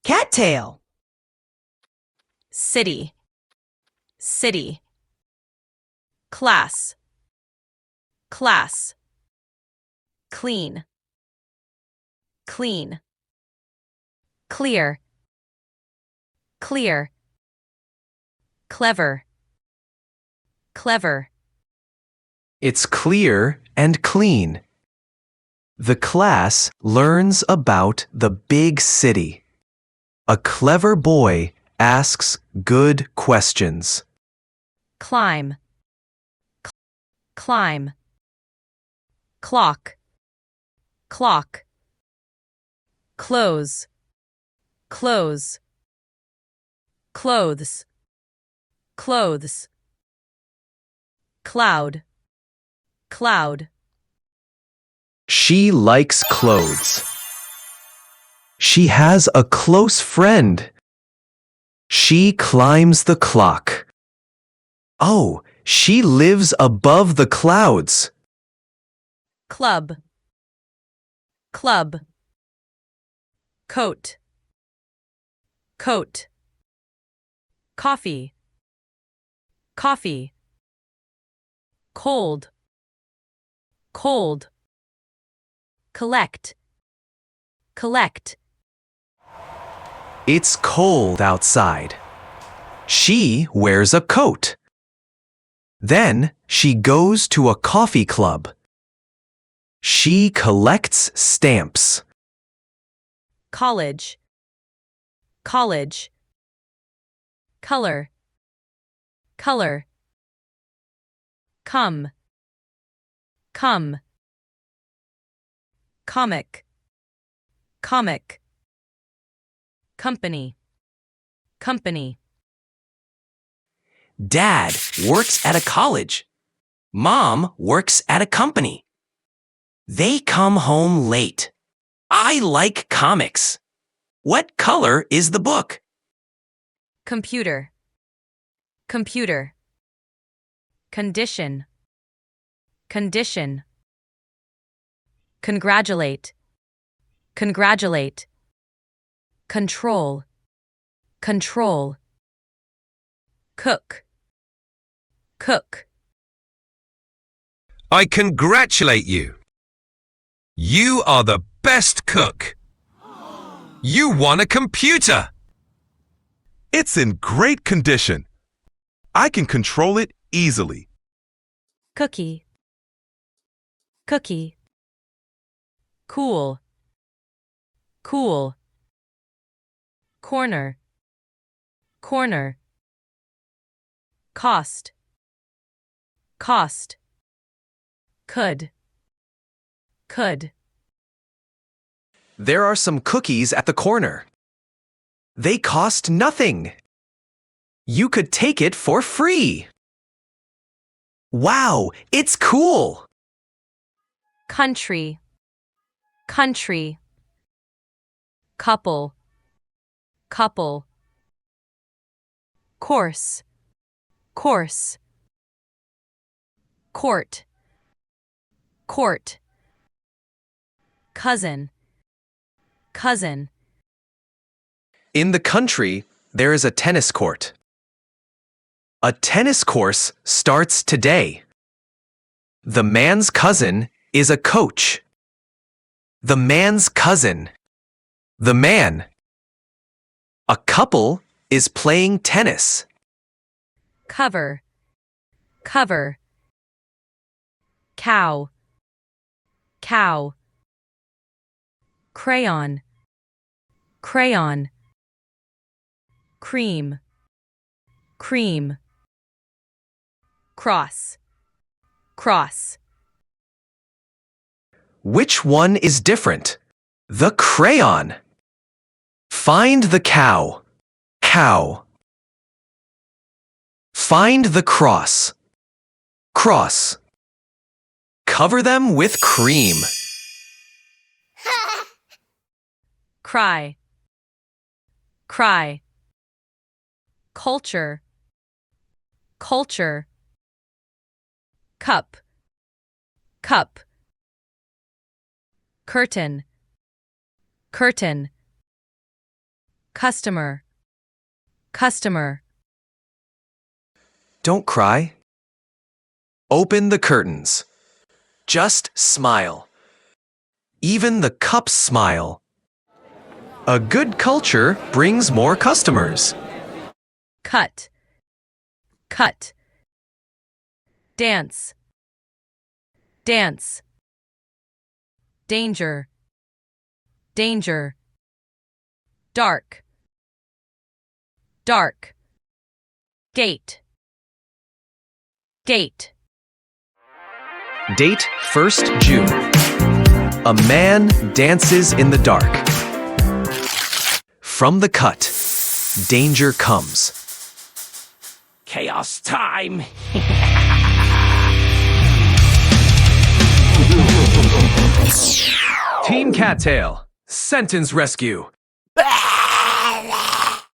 Cattail. City, city. Class, class. Clean, clean. Clear, clear. Clever, clever. It's clear and clean. The class learns about the big city. A clever boy asks good questions. Climb, climb. Clock, clock. Close, close. Clothes, clothes. Cloud, cloud. She likes clothes. She has a close friend. She climbs the clock. Oh, she lives above the clouds. Club, club. Coat, coat. Coffee, coffee. Cold, cold. Collect, collect. It's cold outside. She wears a coat. Then she goes to a coffee club. She collects stamps. College, college. Color, color. Come, come. Comic, comic. Company, company. Dad works at a college. Mom works at a company. They come home late. I like comics. What color is the book? Computer, computer. Condition, condition. Congratulate, congratulate. Control, control. Cook, cook. I congratulate you. You are the best cook. You won a computer. It's in great condition. I can control it easily. Cookie, cookie. Cool, cool. Corner, corner. Cost, cost. Could, could. There are some cookies at the corner. They cost nothing. You could take it for free. Wow, it's cool. Country, country. Couple, couple. Course, course. Court, court. Cousin, cousin. In the country, there is a tennis court. A tennis course starts today. The man's cousin is a coach. The man's cousin. The man. A couple is playing tennis. Cover, cover. Cow, cow. Crayon, crayon. Cream, cream. Cross, cross. Which one is different? The crayon. Find the cow. Cow. Find the cross. Cross. Cover them with cream. Cry, cry. Culture, culture. Cup, cup. Curtain, curtain. customer, customer, Don't cry. Open the curtains. Just smile. Even the cups smile. A good culture brings more customers. cut, cut, dance, dance, danger, danger, dark, dark, gate, gate, Date 1st June. A man dances in the dark. From the cut, danger comes. Chaos time. Team Cattail, sentence rescue. Ah!